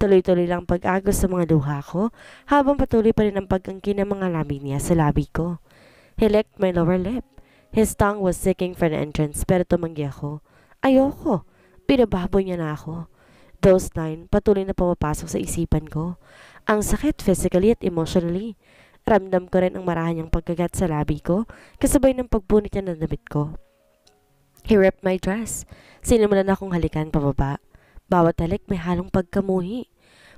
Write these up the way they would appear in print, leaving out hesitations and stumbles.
Tuloy-tuloy lang pag-agos sa mga luha ko habang patuloy pa rin ang pagkangkin ng mga labi niya sa labi ko. He licked my lower lip. His tongue was seeking for an entrance pero tumanggi ako. Ayoko. Pinababoy niya na ako. Those nine patuloy na pumapasok sa isipan ko. Ang sakit physically at emotionally. Ramdam ko rin ang marahan niyang pagkagat sa labi ko kasabay ng pagpunit niya ng damit ko. He ripped my dress. Sinimulan akong halikan pababa. Bawat halik may halong pagkamuhi.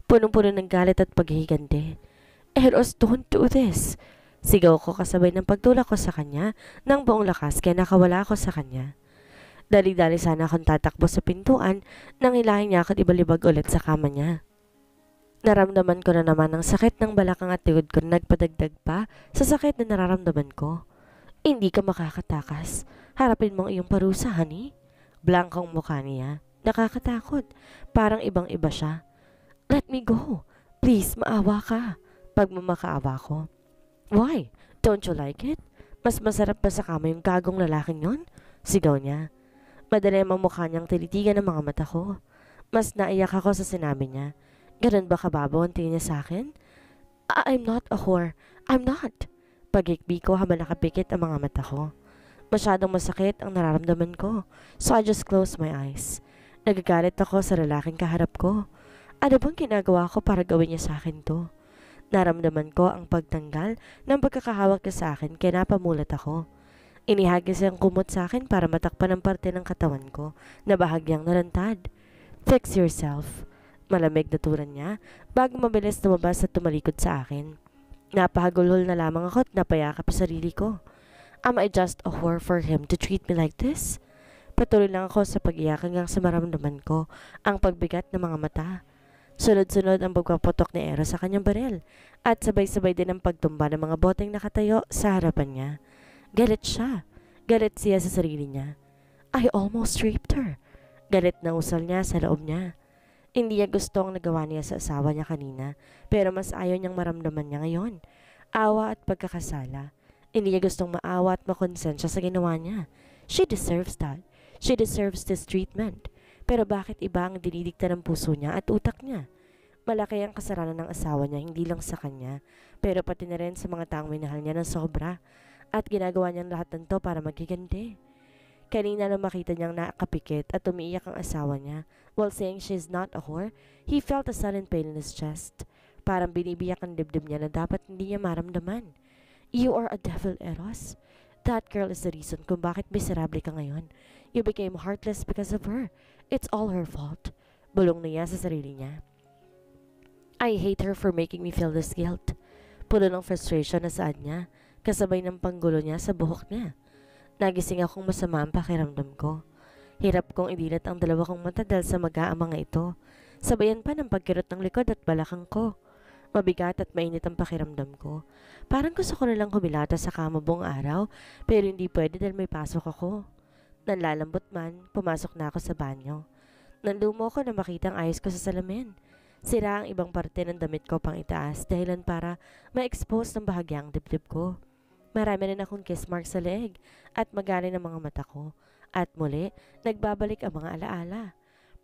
Punong-puno ng galit at paghihigante. Eros, don't do this. Sigaw ko kasabay ng pagtulak ko sa kanya ng buong lakas kaya nakawala ako sa kanya. Dali-dali sana akong tatakbo sa pintuan nang hilahin niya at ibalibag ulit sa kama niya. Naramdaman ko na naman ang sakit ng balakang at likod ko na nagpadagdag pa sa sakit na nararamdaman ko. Hindi ka makakatakas. Harapin mo ang iyong parusa, honey. Blankong mukha niya. Nakakatakot. Parang ibang-iba siya. Let me go. Please, maawa ka. Pagmamakaawa ko. Why? Don't you like it? Mas masarap ba sa kama yung gagong lalaking yon? Sigaw niya. Madali ang mukha niyang tinitigan ng mga mata ko. Mas naiyak ako sa sinabi niya. Ganun ba kababaw ang tingin niya sa akin? I'm not a whore. I'm not. Pagikbi ko habang nakapikit ang mga mata ko. Masyadong masakit ang nararamdaman ko, so I just closed my eyes. Nagagalit ako sa lalaking kaharap ko. Ano bang ginagawa ko para gawin niya sa akin to? Naramdaman ko ang pagtanggal ng pagkakahawak niya sa akin kaya napamulat ako. Inihagis ang kumot sa akin para matakpan ang parte ng katawan ko na bahagyang nalantad. Fix yourself. Malamig na turan niya bago mabilis lumabas at tumalikod sa akin. Napahagulhol na lamang ako at napayakap sa sarili ko. Am I just a whore for him to treat me like this? Patuloy lang ako sa pag-iyak hanggang sa maramdaman ko ang pagbigat ng mga mata. Sunod-sunod ang pagpaputok ni Eros sa kanyang baril at sabay-sabay din ang pagtumba ng mga boteng nakatayo sa harapan niya. Galit siya. Galit siya sa sarili niya. I almost raped her. Galit na usal niya sa loob niya. Hindi niya gusto ang nagawa niya sa asawa niya kanina pero mas ayaw niyang maramdaman niya ngayon. Awa at pagkakasala. Hindi niya gustong maawa at makonsensya sa ginawa niya. She deserves that. She deserves this treatment. Pero bakit iba ang dinidikta ng puso niya at utak niya? Malaki ang kasalanan ng asawa niya hindi lang sa kanya, pero pati na rin sa mga taong minahal niya ng sobra. At ginagawa niyang lahat ng to para maghiganti. Kanina nang makita niyang nakapikit at umiiyak ang asawa niya while saying she's not a whore, he felt a sudden pain in his chest. Parang binibiyak ang dibdib niya na dapat hindi niya maramdaman. You are a devil, Eros. That girl is the reason kung bakit miserable ka ngayon. You became heartless because of her. It's all her fault. Bulong niya sa sarili niya. I hate her for making me feel this guilt. Puno ng frustration na saad niya, kasabay ng panggulo niya sa buhok niya. Nagising akong masama ang pakiramdam ko. Hirap kong idilat ang dalawa kong mata dahil sa mag-aamang ito. Sabayan pa ng pagkirot ng likod at balakang ko. Mabigat at mainit ang pakiramdam ko. Parang gusto ko nalang humilata sa kama buong araw, pero hindi pwede dahil may pasok ako. Nanlalambot man, pumasok na ako sa banyo. Nanlumo ko na makita ang ayos ko sa salamin. Sira ang ibang parte ng damit ko pang itaas dahilan para ma-expose ng bahagyang dibdib ko. Marami rin akong kiss mark sa leeg at magaling ang mga mata ko. At muli, nagbabalik ang mga alaala.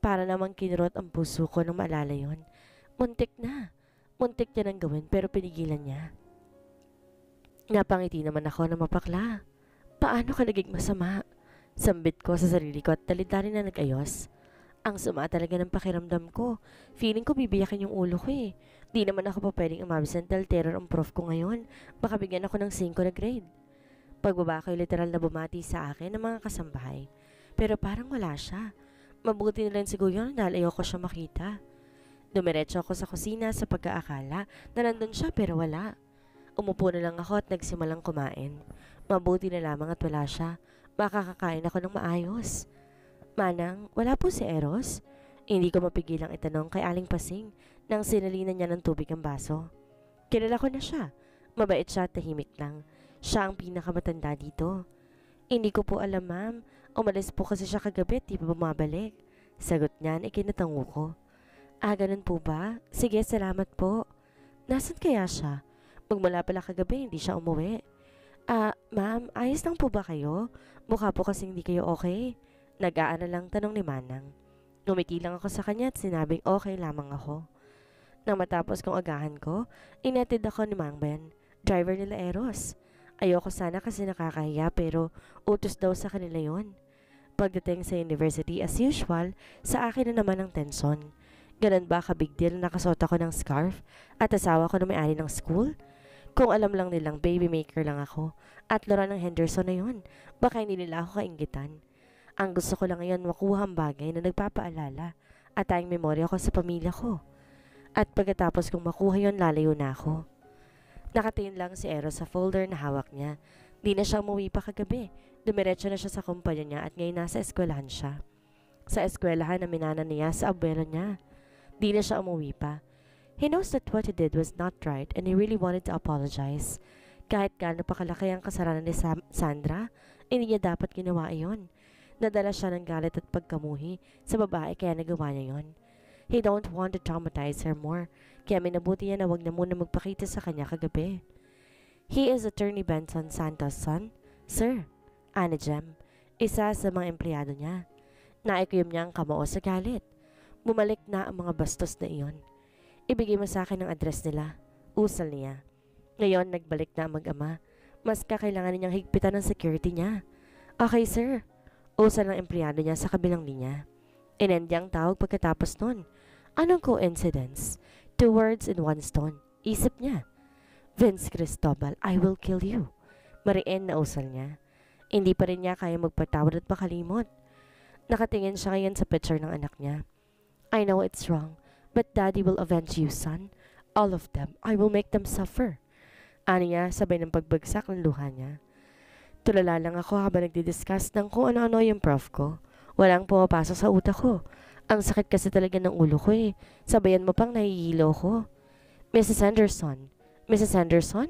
Para namang kinurot ang puso ko nang maalala yon. Muntik na. Muntik niya nang gawin pero pinigilan niya. Napangiti naman ako na mapakla. Paano ka naging masama? Sambit ko sa sarili ko at dalid-dali na nag-ayos. Ang sama talaga ng pakiramdam ko. Feeling ko bibiyakin yung ulo ko eh. Di naman ako pa pwedeng umabsent dahil terror ang prof ko ngayon. Baka bigyan ako ng 5 na grade. Pagbaba ko literal na bumati sa akin ng mga kasambahay. Pero parang wala siya. Mabuti na lang siguro yun dahil ayoko siya makita. Dumiretso ako sa kusina sa pagkaakala na nandun siya pero wala. Umupo na lang ako at nagsimulang kumain. Mabuti na lamang at wala siya. Baka kakain ako ng maayos. Manang, wala po si Eros? Hindi ko mapigilang itanong kay Aling Pasing nang sinalinan niya ng tubig ang baso. Kilala ko na siya. Mabait siya at tahimik lang. Siya ang pinakamatanda dito. Hindi ko po alam, ma'am. Umalis po kasi siya kagabi at di pa bumabalik. Sagot niyan, ikinatango ko. Ah, ganun po ba? Sige, salamat po. Nasaan kaya siya? Magmula pala kagabi, hindi siya umuwi. Ah, ma'am, ayos lang po ba kayo? Mukha po kasi hindi kayo okay. Nag-aano lang tanong ni Manang. Ngumiti lang ako sa kanya at sinabing okay lamang ako. Nang matapos kong agahan ko, inatid ako ni Mang Ben, driver nila Eros. Ayoko sana kasi nakakahiya pero utos daw sa kanila yon. Pagdating sa university as usual, sa akin na naman ang tensyon. Ganun ba ka-big deal na nakasuot ako ng scarf at asawa ko na may-ari ng school? Kung alam lang nilang baby maker lang ako at lora ng Henderson na yun, baka hindi nila ako kaingitan. Ang gusto ko lang ngayon makuha ang bagay na nagpapaalala at tayong memorya ko sa pamilya ko. At pagkatapos kong makuha yon, lalayo na ako. Nakatingin lang si Eros sa folder na hawak niya. Di na siya umuwi pa kagabi. Dumiretso na siya sa kumpanya niya at ngayon nasa eskwelahan siya. Sa eskwelahan na minana niya sa abuelo niya. Di na siya umuwi pa. He knows that what he did was not right and he really wanted to apologize. Kahit gaano pa kalaki ang kasalanan ni Sandra, hindi niya dapat ginawa iyon. Nadala siya ng galit at pagkamuhi sa babae kaya nagawa niya yon. He don't want to traumatize her more, kaya minabuti niya na wag na muna magpakita sa kanya kagabi. He is Attorney Benson Santos' son, sir. Ana Jem, isa sa mga empleyado niya. Naikuyom niya ang kamao sa galit. Bumalik na ang mga bastos na iyon. Ibigay mo sa akin ang address nila. Usal niya. Ngayon, nagbalik na ang mag-ama. Mas kakailangan niyang higpitan ng security niya. Okay, sir. Usal ng empleyado niya sa kabilang linya. Inend ang tawag pagkatapos nun. Anong coincidence? 2 words in 1 stone. Isip niya. Vince Cristobal, I will kill you. Mariin na usal niya. Hindi pa rin niya kaya magpatawad at makalimot. Nakatingin siya ngayon sa picture ng anak niya. I know it's wrong, but Daddy will avenge you, son. All of them. I will make them suffer. Ani niya sabay ng pagbagsak ng luha niya. Tulala lang ako habang nagdi-discuss ng kung ano-ano yung prof ko. Walang pumapasok sa utak ko. Ang sakit kasi talaga ng ulo ko eh. Sabayan mo pang nahihilo ko. Mrs. Henderson. Mrs. Henderson?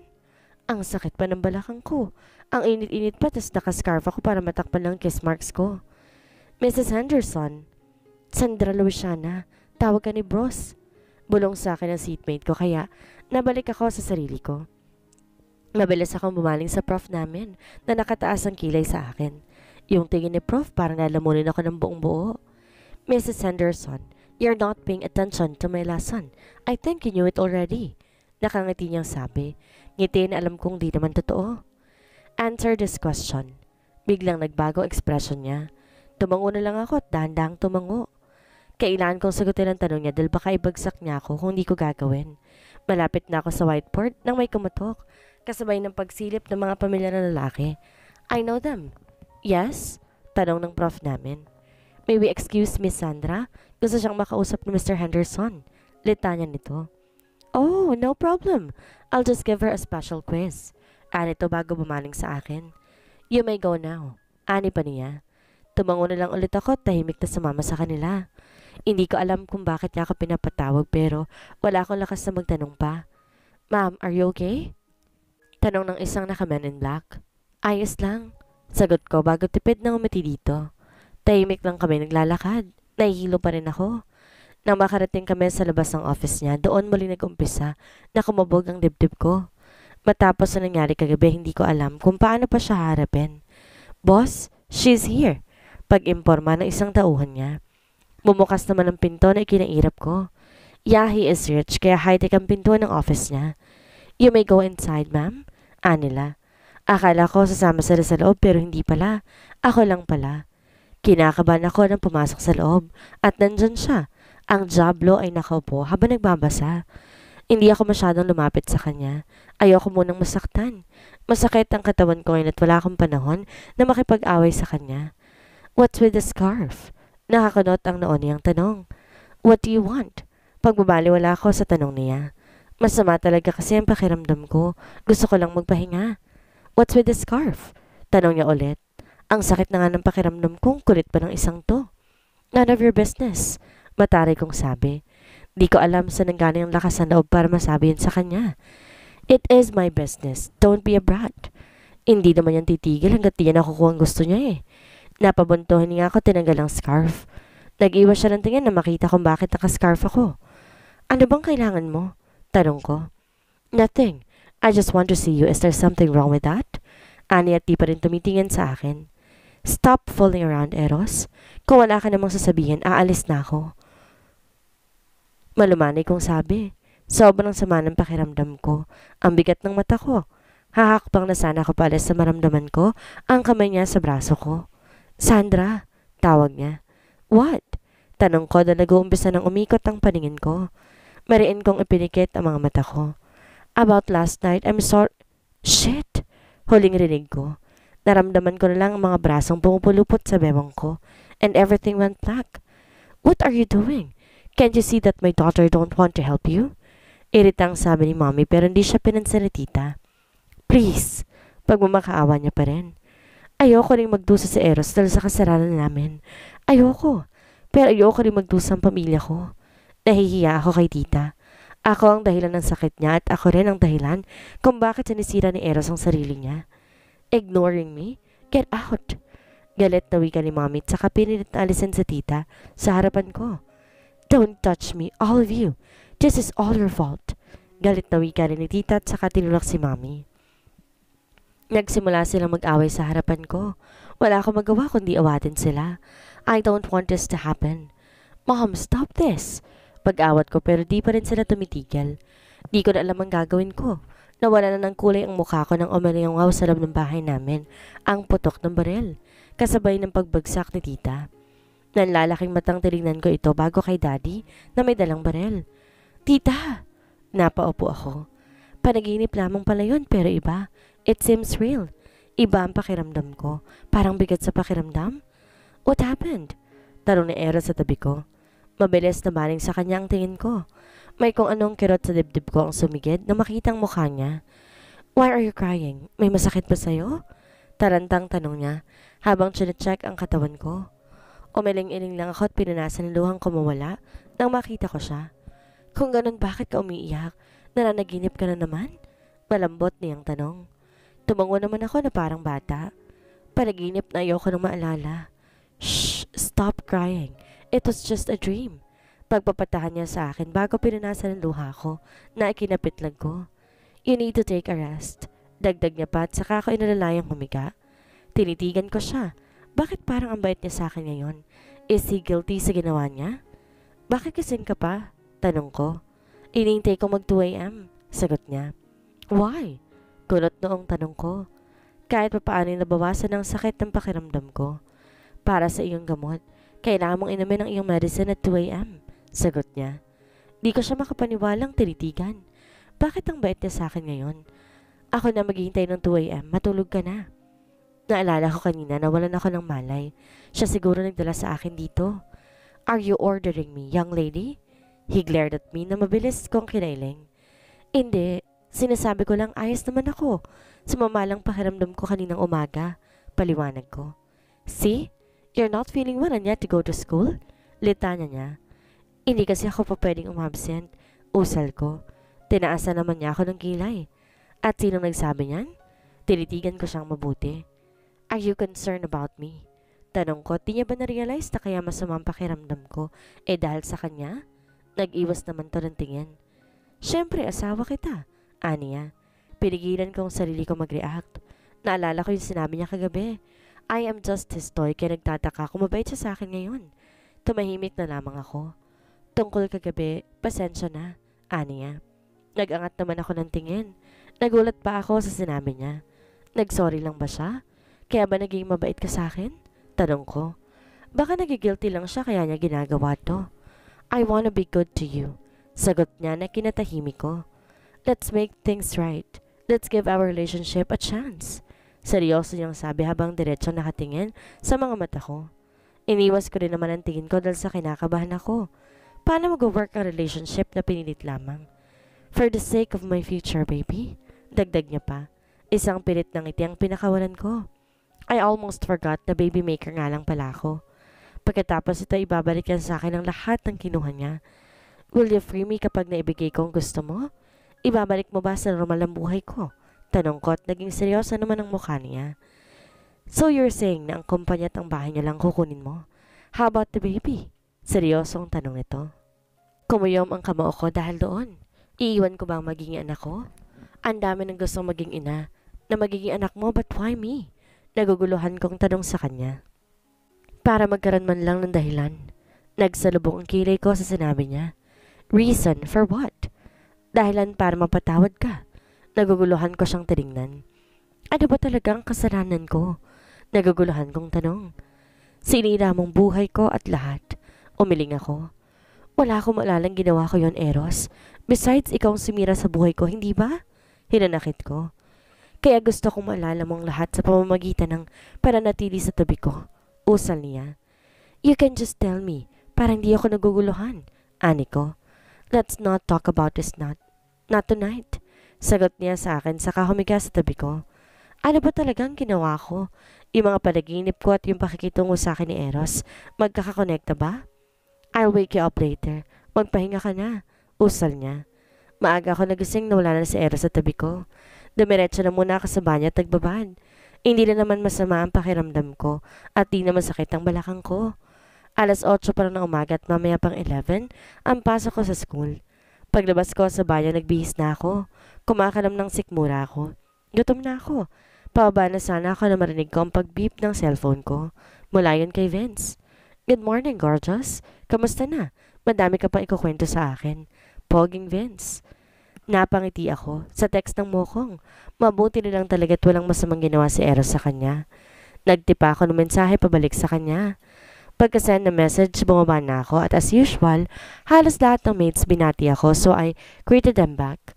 Ang sakit pa ng balakang ko. Ang init-init pa tas nakascarf ako para matakpan lang kiss marks ko. Mrs. Henderson. Sandra Luciana. Tawag ka ni Bros. Bulong sa akin ang seatmate ko kaya nabalik ako sa sarili ko. Mabilis akong bumaling sa prof namin na nakataas ang kilay sa akin. Yung tingin ni prof parang nalamunin ako ng buong buo. Mrs. Henderson, you're not paying attention to my lesson. I think you knew it already. Nakangiti niyang sabi. Ngiti na alam kong di naman totoo. Answer this question. Biglang nagbago expression niya. Tumango na lang ako at dahan-dahang tumango. Kailangan kong sagutin ang tanong niya dahil baka ibagsak niya ako kung di ko gagawin. Malapit na ako sa whiteboard nang may kumatok. Kasabay ng pagsilip ng mga pamilya na lalaki. I know them. Yes? Tanong ng prof namin. May we excuse Miss Sandra? Gusto siyang makausap ni Mr. Henderson. Litanya nito. Oh, no problem. I'll just give her a special quiz. Anito bago bumaling sa akin. You may go now. Ani pa niya. Tumango na lang ulit ako at tahimik na sumama sa kanila. Hindi ko alam kung bakit niya ako pinapatawag pero wala akong lakas na magtanong pa. Ma'am, are you okay? Tanong ng isang naka-men in black. Ayos lang. Sagot ko bago tipid na umiti dito. Tahimik lang kami naglalakad. Nahihilo pa rin ako. Nang makarating kami sa labas ng office niya, doon muli nag-umpisa na kumabog ang dibdib ko. Matapos na nangyari kagabi, hindi ko alam kung paano pa siya harapin. Boss, she's here. Pag-imporma ng isang tauhan niya. Bumukas naman ang pinto na ikinairap ko. Yeah, he is rich, kaya high-tech ang pinto ng office niya. You may go inside, ma'am. Anila. Akala ko sasama sila sa loob pero hindi pala. Ako lang pala. Kinakabahan ako nang pumasok sa loob at nandyan siya. Ang Diablo ay nakaupo habang nagbabasa. Hindi ako masyadong lumapit sa kanya. Ayoko munang masaktan. Masakit ang katawan ko ngayon at wala akong panahon na makipag-away sa kanya. What's with the scarf? Nakakunot ang noon niyang tanong. What do you want? Pagbabaliwala ako sa tanong niya. Masama talaga kasi ang pakiramdam ko. Gusto ko lang magpahinga. What's with the scarf? Tanong niya ulit. Ang sakit na nga ng pakiramdam kong kulit pa ng isang to. None of your business. Mataray kong sabi. Di ko alam sa nanggaling ang lakas ng loob para masabi yun sa kanya. It is my business. Don't be a brat. Hindi naman yan titigil hanggat di niya nakukuha ang gusto niya eh. Napabuntuhin niya ako tinanggal ang scarf. Nag-iwas siya ng tingin na makita kung bakit nakascarf ako. Ano bang kailangan mo? Tanong ko. Nothing. I just want to see you. Is there something wrong with that? Ani at di pa rin tumitingin sa akin. Stop fooling around, Eros. Kung wala ka namang sasabihin, aalis na ako. Malumanay kong sabi. Sobrang sama ng pakiramdam ko. Ang bigat ng mata ko. Hahakbang na sana ako paalis sa maramdaman ko ang kamay niya sa braso ko. Sandra, tawag niya. What? Tanong ko na nag-uumpisa ng umikot ang paningin ko. Mariin kong ipinikit ang mga mata ko. About last night, I'm sorry. Shit! Huling rinig ko. Naramdaman ko na lang ang mga brasong pumupulupot sa bewang ko. And everything went black. What are you doing? Can't you see that my daughter don't want to help you? Iritang sabi ni Mommy pero hindi siya pinansin ni Tita. Please! Pagmamakaawa niya pa rin. Ayoko rin magdusa sa Eros dahil sa kasalanan namin. Ayoko. Pero ayoko rin magdusa ang pamilya ko. Nahihiya ako kay Tita. Ako ang dahilan ng sakit niya at ako rin ang dahilan kung bakit sinisira ni Eros ang sarili niya. Ignoring me? Get out! Galit na wika ni Mommy at saka pinilit na alisin sa Tita sa harapan ko. Don't touch me, all of you. This is all your fault. Galit na wika rin ni Tita at saka tinulak si Mommy. Nagsimula silang mag-away sa harapan ko. Wala akong magawa kundi awatin sila. I don't want this to happen. Mom, stop this! Pag-awat ko pero di pa rin sila tumitigil. Di ko na alam ang gagawin ko. Nawala na ng kulay ang mukha ko nang umalingaw sa loob ng bahay namin. Ang putok ng baril. Kasabay ng pagbagsak ni Tita. Nanlalaking matang tinignan ko ito bago kay Daddy na may dalang baril. Tita! Napaupo ako. Panaginip lamang pala yun pero iba. It seems real. Iba ang pakiramdam ko. Parang bigat sa pakiramdam. What happened? Tanong ni Era sa tabi ko. Mabilis na maling sa kanya ang tingin ko. May kung anong kirot sa dibdib ko ang sumigid na makitang mukha niya. Why are you crying? May masakit ba sa'yo? Tarantang tanong niya habang chinecheck ang katawan ko. Umiling-iling lang ako at pinunasan ng luhang ko mawala nang makita ko siya. Kung ganun, bakit ka umiiyak? Nananaginip ka na naman? Malambot niyang tanong. Tumango naman ako na parang bata. Panaginip na ayoko nang maalala. Shh! Stop crying. It was just a dream. Pagpapatahan niya sa akin bago pinunasan ng luha ko na ikinapitlag ko. You need to take a rest. Dagdag niya pa at saka ako inalalayang humiga. Tinitigan ko siya. Bakit parang ang bait niya sa akin ngayon? Is he guilty sa ginawa niya? Bakit kasing ka pa? Tanong ko. Inintay ko mag 2 a.m. Sagot niya. Why? Kulot noong tanong ko. Kahit papaano nabawasan ang sakit ng pakiramdam ko. Para sa iyong gamot. Kailangan mong inumin ang iyong medicine at 2 a.m. Sagot niya. Di ko siya makapaniwalang tinitigan. Bakit ang bait niya sa akin ngayon? Ako na maghihintay ng 2 a.m. Matulog ka na. Naalala ko kanina na walan ako ng malay. Siya siguro nagdala sa akin dito. Are you ordering me, young lady? He glared at me na mabilis kong kinailing. Hindi. Sinasabi ko lang ayos naman ako. Sumamalang pakiramdam ko kaninang umaga. Paliwanag ko. See? You're not feeling well and yet to go to school? Litanya niya. Hindi kasi ako pa pwedeng umabsent. Usal ko. Tinaasan naman niya ako ng kilay. At sinong nagsabi niyan? Tinitigan ko siyang mabuti. Are you concerned about me? Tanong ko, di niya ba na-realize na kaya masamang pakiramdam ko dahil sa kanya? Nag-iwas naman to ng tingin. Siyempre, asawa kita. Aniya. Pinigilan kong sarili ko mag-react. Naalala ko yung sinabi niya kagabi. I am just his toy kaya nagtataka kung mabait siya sa akin ngayon. Tumahimik na lamang ako. Tungkol kagabi, pasensya na. Aniya. Nag-angat naman ako ng tingin. Nagulat pa ako sa sinabi niya. Nag-sorry lang ba siya? Kaya ba naging mabait ka sa akin? Tanong ko. Baka nagigilty lang siya kaya niya ginagawa to. I wanna be good to you. Sagot niya na kinatahimik ko. Let's make things right. Let's give our relationship a chance. Seryoso niyang sabi habang diretsong nakatingin sa mga mata ko. Iniwas ko rin naman ang tingin ko dahil sa kinakabahan ako. Paano mag-work ang relationship na pinilit lamang? For the sake of my future, baby. Dagdag niya pa. Isang pilit ng ngiti ang pinakawalan ko. I almost forgot na baby maker nga lang pala ako. Pagkatapos ito ibabalik niya sa akin ang lahat ng kinuha niya. Will you free me kapag naibigay ko ang gusto mo? Ibabalik mo ba sa normal ang buhay ko? Tanong ko at naging seryoso naman ang mukha niya. So you're saying na ang kumpanya at ang bahay niya lang kukunin mo? How about the baby? Seryosong tanong nito. Kumuyom ang kamao ko dahil doon. Iiwan ko ba ang magiging anak ko? Ang dami ng gustong maging ina na magiging anak mo, but why me? Naguguluhan kong tanong sa kanya. Para magkaroon man lang ng dahilan. Nagsalubong ang kilay ko sa sinabi niya. Reason for what? Dahilan para mapatawad ka. Naguguluhan ko siyang tiningnan. Ano ba talagang kasalanan ko? Naguguluhan kong tanong. Sinira mong buhay ko at lahat. Umiling ako. Wala akong maalalang ginawa ko yon, Eros. Besides, ikaw ang sumira sa buhay ko, hindi ba? Hinanakit ko. Kaya gusto kong maalala mong lahat sa pamamagitan ng pananatili sa tabi ko. Usal niya. You can just tell me, para hindi ako naguguluhan. Ani ko. Let's not talk about this not tonight. Sagot niya sa akin saka humiga sa tabi ko. Ano ba talagang ginawa ko? Yung mga panaginip ko at yung pakikitungo sa akin ni Eros, magkakakonekta ba? I'll wake you up later. Magpahinga ka na. Usal niya. Maaga ako nagising na wala na si Eros sa tabi ko. Dumiretso na muna ako sa banyo at nagbabad. Hindi na naman masama ang pakiramdam ko at di naman sakit ang balakang ko. Alas 8 pa lang ng umaga at mamaya pang 11 ang pasok ko sa school. Paglabas ko sa banyo nagbihis na ako. Kumakalam ng sikmura ako. Gutom na ako. Pababa na sana ako na marinig ko ang pag-beep ng cellphone ko. Mula yun kay Vince. Good morning, gorgeous. Kamusta na? Madami ka pang ikukwento sa akin. Poging Vince. Napangiti ako sa text ng Mokong. Mabuti na lang talaga't walang masamang ginawa si Eros sa kanya. Nagtipa ako ng mensahe pabalik sa kanya. Pagka-send ng message, bumaba na ako at as usual, halos lahat ng mates binati ako so I greeted them back.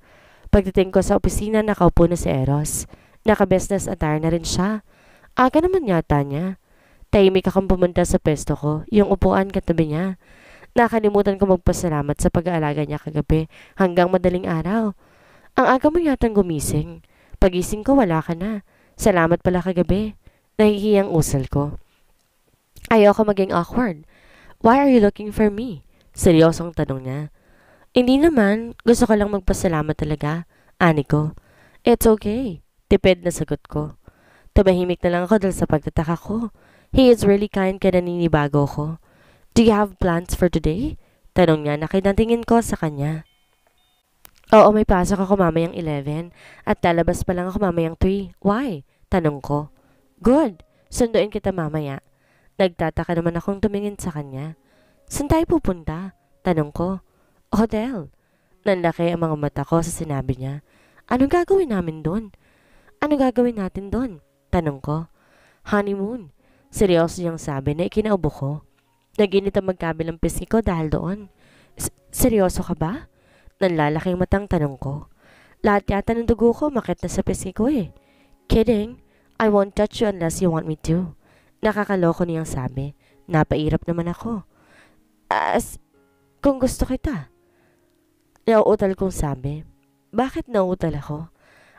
Pagdating ko sa opisina, nakaupo na si Eros. Naka-business attire na rin siya. Aga naman yata niya. Tahimik akong pumunta sa pesto ko, yung upuan katabi niya. Nakalimutan ko magpasalamat sa pag-aalaga niya kagabi hanggang madaling araw. Ang aga mo yatang gumising. Pagising ko wala ka na. Salamat pala kagabi. Nahihiyang usal ko. Ayoko maging awkward. Why are you looking for me? Seryosong tanong niya. Hindi naman. Gusto ko lang magpasalamat talaga. Ani ko. It's okay. Tipid na sagot ko. Tumahimik na lang ako dahil sa pagtataka ko. He is really kind kaya naninibago ko. Do you have plans for today? Tanong niya na kinatingin ko sa kanya. Oo, may pasok ako mamayang 11 at lalabas pa lang ako mamayang 3. Why? Tanong ko. Good. Sunduin kita mamaya. Nagtataka naman akong tumingin sa kanya. Saan tayo pupunta? Tanong ko. Hotel. Nanlaki ang mga mata ko sa sinabi niya. Anong gagawin namin doon? Anong gagawin natin doon? Tanong ko. Honeymoon. Seryoso niyang sabi na ikinaubo ko. Naginit ang magkabilang pisngi ko dahil doon. Seryoso ka ba? Nanlalaking matang tanong ko. Lahat yata ng dugo ko makit na sa pisngi ko eh. Kidding. I won't touch you unless you want me to. Nakakaloko niyang sabi. Napairap naman ako. Kung gusto kita. Nauutal kong sabi. Bakit nauutal ako?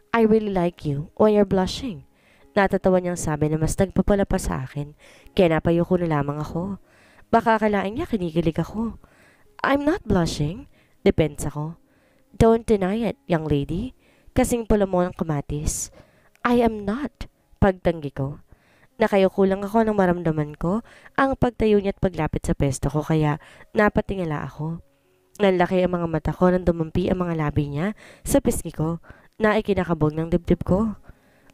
I really like you. Why you're blushing? Natatawa niyang sabi na mas nagpapala pa sa akin. Kaya napayuko na lamang ako. Baka akalain niya kinikilig ako. I'm not blushing. Depends ako. Don't deny it, young lady. Kasing pula mo ng kamatis. I am not. Pagtanggi ko. Nakayuko lang ako nang maramdaman ko ang pagtayo niya at paglapit sa pesto ko kaya napatingala ako. Nanlaki ang mga mata ko nang dumampi ang mga labi niya sa pisngi ko na ikinakabog ng dibdib ko.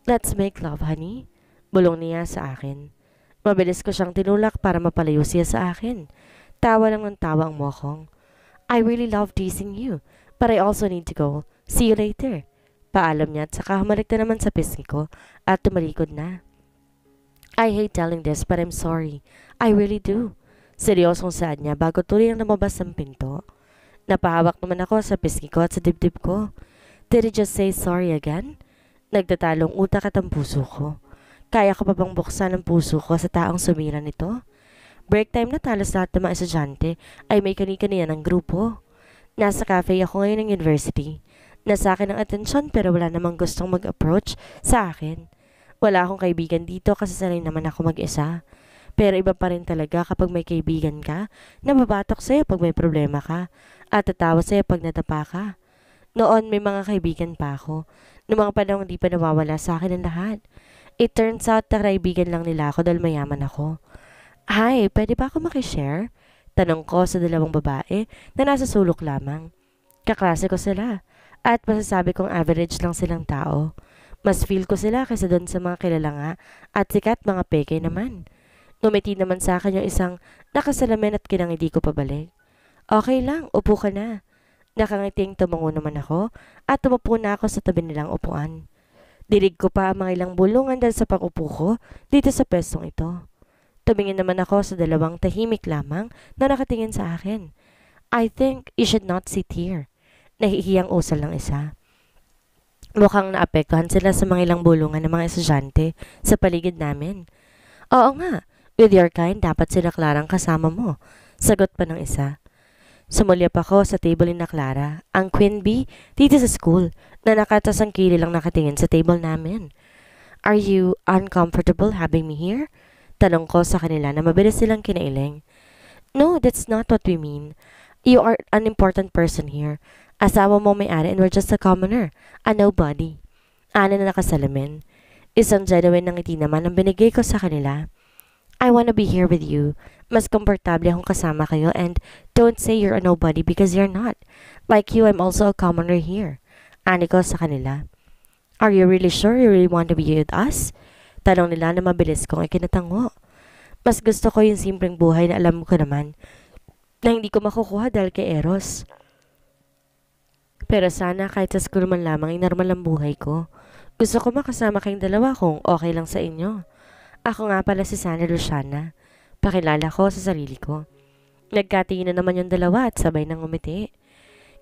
Let's make love, honey. Bulong niya sa akin. Mabilis ko siyang tinulak para mapalayo siya sa akin. Tawa lang ng tawa ang Mokong. I really love teasing you, but I also need to go. See you later. Paalam niya at saka humalik na naman sa pisngi ko at tumalikod na. I hate telling this but I'm sorry. I really do. Seryosong saad niya bago tuloy ang lumabas ng pinto. Napahawak naman ako sa pisngi ko at sa dibdib ko. Did he just say sorry again? Nagtatalong utak at ang puso ko. Kaya ko pa bang buksan ang puso ko sa taong sumira nito? Break time na talos lahat ng mga estudyante ay may kani-kaniya ng grupo. Nasa cafe ako ngayon ng university. Nasa akin ang atensyon pero wala namang gustong mag-approach sa akin. Wala akong kaibigan dito kasi sanay naman ako mag-isa. Pero iba pa rin talaga kapag may kaibigan ka na babatok sa'yo pag may problema ka at tatawa sa'yo pag natapa ka. Noon may mga kaibigan pa ako. Noong mga panahon di pa nawawala sa akin ang lahat. It turns out na kaibigan lang nila ako dahil mayaman ako. Hi, pwede ba ako makishare? Tanong ko sa dalawang babae na nasa sulok lamang. Kaklase ko sila at masasabi kong average lang silang tao. Mas feel ko sila kaysa doon sa mga kilala nga at sikat mga peke naman. Ngumiti naman sa akin yung isang nakasalamin at kinangiti ko pabalik. Okay lang, upo ka na. Nakangiting tumango naman ako at tumupo na ako sa tabi nilang upuan. Dilig ko pa ang mga ilang bulungan dahil sa pag-upo ko dito sa pwestong ito. Tumingin naman ako sa dalawang tahimik lamang na nakatingin sa akin. I think you should not sit here. Nahihiyang usal ng isa. Mukhang naapektuhan sila sa mga ilang bulungan ng mga estudyante sa paligid namin. Oo nga, with your kind dapat sila Clarang kasama mo. Sagot pa ng isa. Sumulyap ako sa table ni na Clara, ang Queen Bee dito sa school na nakatasangkili lang nakatingin sa table namin. Are you uncomfortable having me here? Tanong ko sa kanila na mabilis silang kinailing. No, that's not what we mean. You are an important person here. Asawa mo may-ari and we're just a commoner, a nobody. Ana na nakasalamin. Isang genuine ng ngiti naman ang binigay ko sa kanila. I wanna be here with you. Mas komportable akong kasama kayo and don't say you're a nobody because you're not. Like you, I'm also a commoner here. Ani ko sa kanila. Are you really sure you really want to be with us? Tanong nila na mabilis kong ikinatango. Mas gusto ko yung simpleng buhay na alam ko naman na hindi ko makukuha dahil kay Eros. Pero sana kahit sa school man lamang ay normal ang buhay ko. Gusto ko makasama kayong dalawa kung okay lang sa inyo. Ako nga pala si Sana Luciana. Pakilala ko sa sarili ko. Nagkatingin na naman yung dalawa at sabay nang umiti.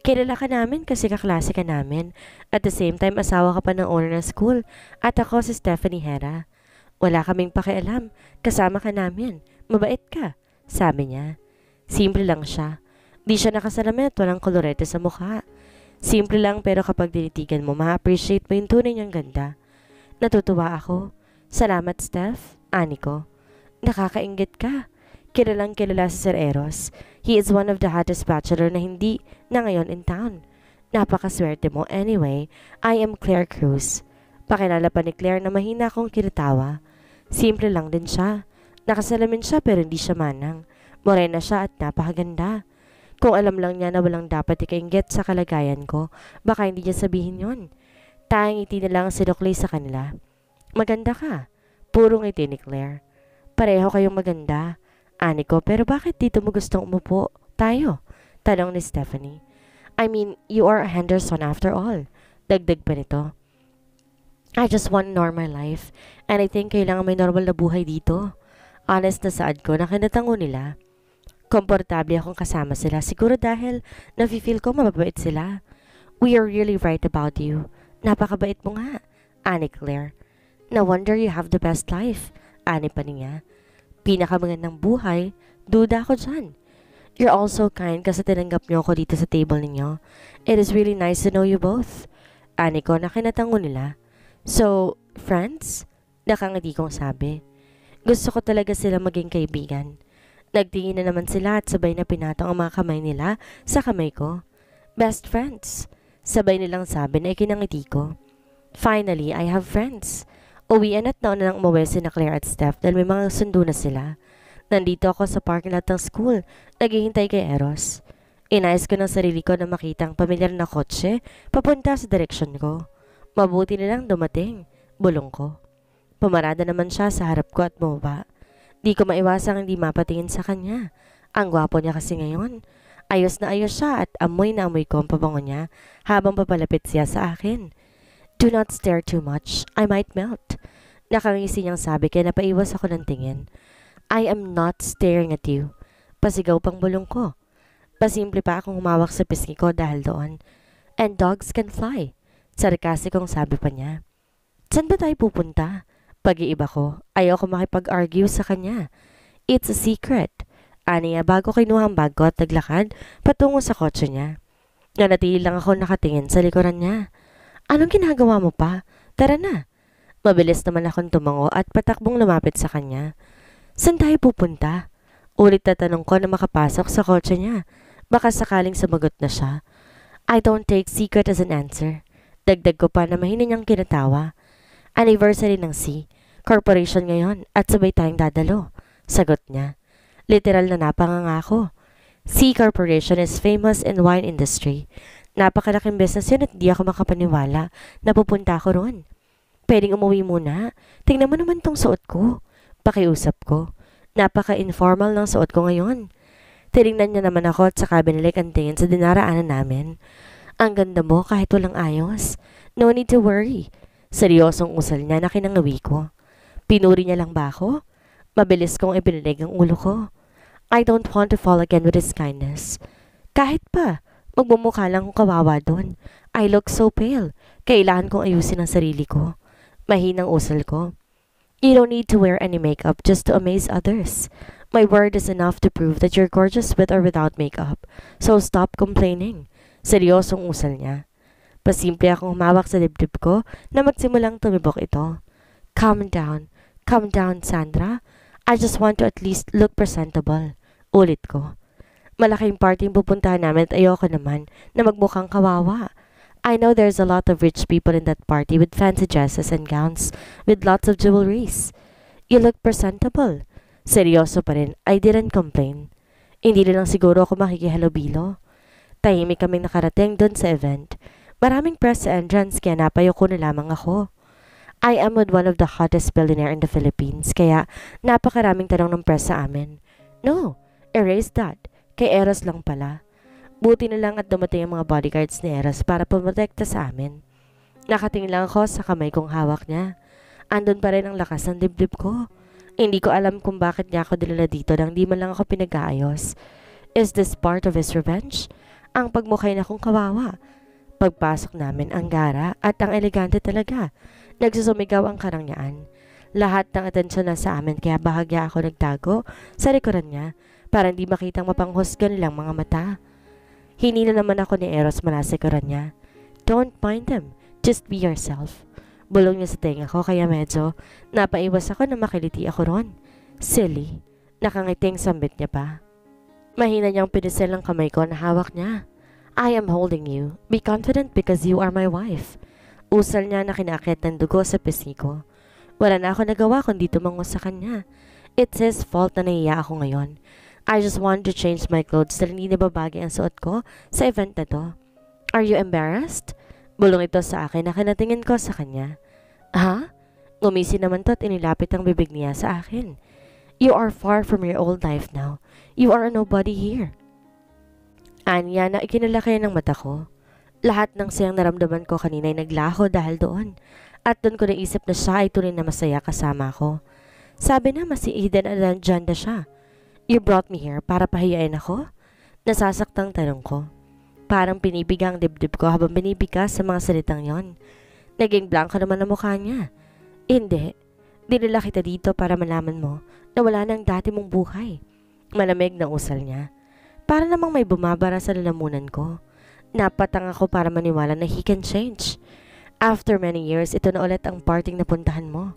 Kilala ka namin kasi kaklase ka namin. At the same time asawa ka pa ng owner ng school. At ako si Stephanie Hera. Wala kaming pakialam. Kasama ka namin. Mabait ka. Sabi niya. Simple lang siya. Di siya nakasalamin at walang kolorete sa mukha. Simple lang pero kapag dinitigan mo, ma-appreciate mo yung tunay niyang ganda. Natutuwa ako. Salamat, Steph. Ani ko. Nakakainggit ka. Kilalang kilala si Sir Eros. He is one of the hottest bachelor na hindi na ngayon in town. Napakaswerte mo. Anyway, I am Claire Cruz. Pakilala pa ni Claire na mahina akong kinatawa. Simple lang din siya. Nakasalamin siya pero hindi siya manang. Morena siya at napakaganda. Kung alam lang niya na walang dapat ikainggit sa kalagayan ko, baka hindi niya sabihin yon. Tanging ngiti na lang sinuklay sa kanila. Maganda ka. Puro ngiti ni Claire. Pareho kayong maganda. Ani ko, pero bakit dito mo gustong umupo? Tayo. Tanong ni Stephanie. I mean, you are a Henderson after all. Dagdag pa nito. I just want normal life. And I think kailangan may normal na buhay dito. Honest na saad ko na kinatango nila. Komportable akong kasama sila siguro dahil nafe-feel ko mababait sila. We are really right about you. Napakabait mo nga. Ani Claire. No wonder you have the best life. Ani pa niya. Pinakamagandang buhay. Duda ako dyan. You're also kind kasi tinanggap niyo ako dito sa table ninyo. It is really nice to know you both. Ani ko na kinatango nila. So, friends? Nakangiti kong sabi. Gusto ko talaga sila maging kaibigan. Nagtingin na naman sila at sabay na pinatong ang mga kamay nila sa kamay ko. Best friends. Sabay nilang sabi na ikinangiti ko. Finally, I have friends. Uwian at nauna nang umuwi si na Claire at Steph dahil may mga sundo na sila. Nandito ako sa parking lot ng school, naghihintay kay Eros. Inayos ko ng sarili ko na makita ang pamilyar na kotse papunta sa direksyon ko. Mabuti nilang dumating. Bulong ko. Pumarada naman siya sa harap ko at bumaba. Di ko maiwasang hindi mapatingin sa kanya. Ang gwapo niya kasi ngayon. Ayos na ayos siya at amoy na amoy ko ang pabango niya habang papalapit siya sa akin. Do not stare too much. I might melt. Nakangisi niyang sabi kaya napaiwas ako ng tingin. I am not staring at you. Pasigaw pang bulong ko. Pasimple pa akong humawak sa pisngi ko dahil doon. And dogs can fly. Sarkasikong sabi pa niya. Saan ba tayo pupunta? Pag-iiba ko, ayaw ko makipag-argue sa kanya. It's a secret. Aniya bago kinuha ang bag ko at naglakad patungo sa kotse niya. Nanatili lang ako nakatingin sa likuran niya. Anong ginagawa mo pa? Tara na. Mabilis naman akong tumango at patakbong lumapit sa kanya. Saan tayo pupunta? Ulit na tanong ko na makapasok sa kotse niya. Baka sakaling sumagot na siya. I don't take secret as an answer. Dagdag ko pa na mahina niyang kinatawa. Anniversary ng C. Corporation ngayon at sabay tayong dadalo. Sagot niya. Literal na napanganga ako. C Corporation is famous in wine industry. Napakalaking business yun at di ako makapaniwala na pupunta ako roon. Pwedeng umuwi muna. Tingnan mo naman tong suot ko. Pakiusap ko. Napaka-informal ng suot ko ngayon. Tinignan niya naman ako at saka binalik ang tingin sa dinaraanan namin. Ang ganda mo kahit walang ayos. No need to worry. Seryosong usal niya na kinangawi ko. Pinuri niya lang ba ako? Mabilis kong ibinilig ang ulo ko. I don't want to fall again with his kindness. Kahit pa, magmumukha lang kong kawawa doon. I look so pale. Kailangan kong ayusin ang sarili ko. Mahinang usal ko. You don't need to wear any makeup just to amaze others. My word is enough to prove that you're gorgeous with or without makeup. So stop complaining. Seryosong usal niya. Pasimple akong humawak sa dibdib ko na magsimulang tumibok ito. Calm down, Sandra. I just want to at least look presentable. Ulit ko. Malaking parting pupuntahan namin at ayoko naman na magmukhang kawawa. I know there's a lot of rich people in that party with fancy dresses and gowns with lots of jewelries. You look presentable. Seryoso pa rin, I didn't complain. Hindi lang siguro ako makikihalubilo. Tahimik kaming nakarating doon sa event. Maraming press sa entrance kaya napayoko na lamang ako. I am with one of the hottest billionaire in the Philippines kaya napakaraming tanong ng press sa amin. No, erase that. Kay Eros lang pala. Buti na lang at dumating ang mga bodyguards ni Eros para pumotekta sa amin. Nakatingin lang ako sa kamay kong hawak niya. Andun pa rin ang lakas ng dibdib ko. Hindi ko alam kung bakit niya ako dinala dito nang di man lang ako pinag-aayos. Is this part of his revenge? Ang pagmukhay na kong kawawa. Pagpasok namin ang gara at ang elegante talaga. Nagsusumigaw ang karangyaan. Lahat ng atensyon na sa amin kaya bahagya ako nagtago sa likuran niya para hindi makitang mapanghusgan nilang mga mata. Hinila naman ako ni Eros mula sa likuran niya. Don't mind them. Just be yourself. Bulong niya sa tenga ko kaya medyo napaiwas ako na makiliti ako ron. Silly. Nakangiting sambit niya pa. Mahina niyang pinisil ang kamay ko na hawak niya. I am holding you. Be confident because you are my wife. Usal niya na kinakit ng dugo sa pisngi ko. Wala na ako nagawa kundi tumango sa kanya. It's his fault na nahiya ako ngayon. I just want to change my clothes dahil hindi nababagay ang suot ko sa event na to. Are you embarrassed? Bulong ito sa akin na kinatingin ko sa kanya. Ha? Ngumisi naman to at inilapit ang bibig niya sa akin. You are far from your old life now. You are a nobody here. Anya na ikinalaki ng mata ko. Lahat ng siyang naramdaman ko kanina ay naglaho dahil doon. At doon ko naisip na siya ay tunay na masaya kasama ko. Sabi na masiidan at nandyan na siya. You brought me here para pahiyain ako? Nasasaktang tanong ko. Parang pinibigang dibdib ko habang binibigas sa mga salitang yon. Naging blanco naman ang mukha niya. Hindi. Dinala kita dito para malaman mo na wala nang dati mong buhay. Malamig na usal niya. Para namang may bumabara sa lalamunan ko. Napatang ako para maniwala na he can change. After many years, ito na ulit ang parting napuntahan mo.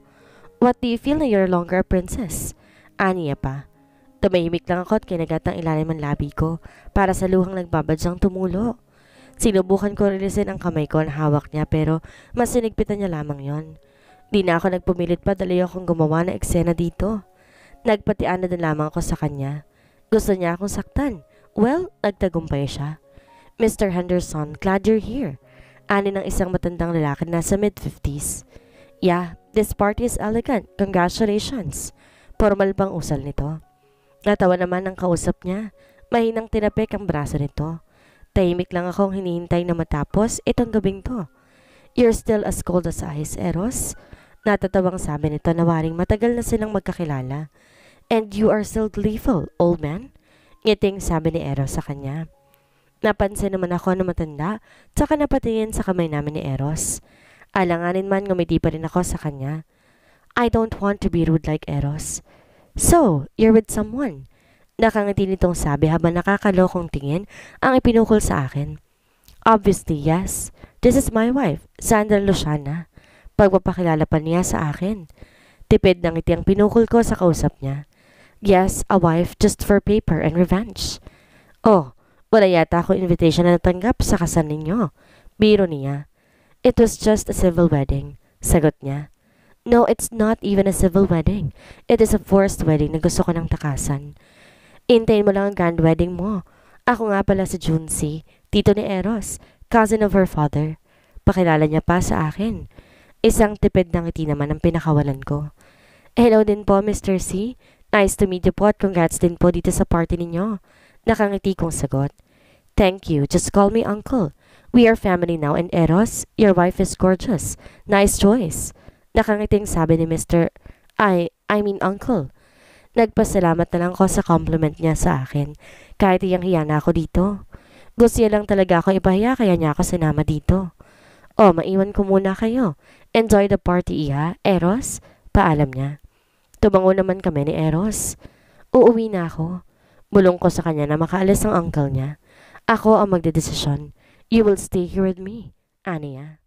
What do you feel na you're longer a princess? Aniya pa. Tumahimik lang ako at kinagat ang ilalim ng labi ko para sa luhang nagbabadyang tumulo. Sinubukan ko rilisin ang kamay ko na hawak niya pero mas sinigpitan niya lamang yon. Di na ako nagpumilit pa dahil akong gumawa ng eksena dito. Nagpatian na din lamang ako sa kanya. Gusto niya akong saktan. Well, nagtagumpay siya. Mr. Henderson, glad you're here. Ani ng isang matandang lalaki na sa mid-50s. Yeah, this party is elegant. Congratulations. Formal bang usal nito? Natawa naman ang kausap niya. Mahinang tinapik ang braso nito. Tahimik lang akong hinihintay na matapos itong gabing to. You're still as cold as ice, Eros. Natatawang sabi nito na waring matagal na silang magkakilala. And you are still gleeful, old man? Ngiting sabi ni Eros sa kanya. Napansin naman ako na matanda, tsaka napatingin sa kamay namin ni Eros. Alanganin man ngumiti pa rin ako sa kanya. I don't want to be rude like Eros. So, you're with someone? Nakangiti nitong sabi habang nakakalokong tingin ang ipinukol sa akin. Obviously, yes. This is my wife, Sandra Luciana. Pagpapakilala pa niya sa akin. Tipid ng ngiti ang pinukol ko sa kausap niya. Yes, a wife just for paper and revenge. Oh, wala yata ako invitation na natanggap sa kasal ninyo. Biro niya. It was just a civil wedding. Sagot niya. No, it's not even a civil wedding. It is a forced wedding na gusto ko ng takasan. Intayin mo lang ang grand wedding mo. Ako nga pala si Junsi, tito ni Eros, cousin of her father. Pakilala niya pa sa akin. Isang tipid na ngiti naman ang pinakawalan ko. Hello din po, Mr. C. Nice to meet you po at congrats din po dito sa party ninyo. Nakangiti kong sagot. Thank you, just call me uncle. We are family now and Eros, your wife is gorgeous. Nice choice. Nakangiting sabi ni Mr. I mean uncle. Nagpasalamat na lang ko sa compliment niya sa akin. Kahit iyang-hiya na ako dito. Gusto niya lang talaga ako ipahiya kaya niya ako sinama dito. Oh, maiwan ko muna kayo. Enjoy the party, Iha. Eros? Paalam niya. Tumango naman kami ni Eros. Uuwi na ako. Bulong ko sa kanya na makaalis ang uncle niya. Ako ang magdedesisyon. You will stay here with me. Aniya.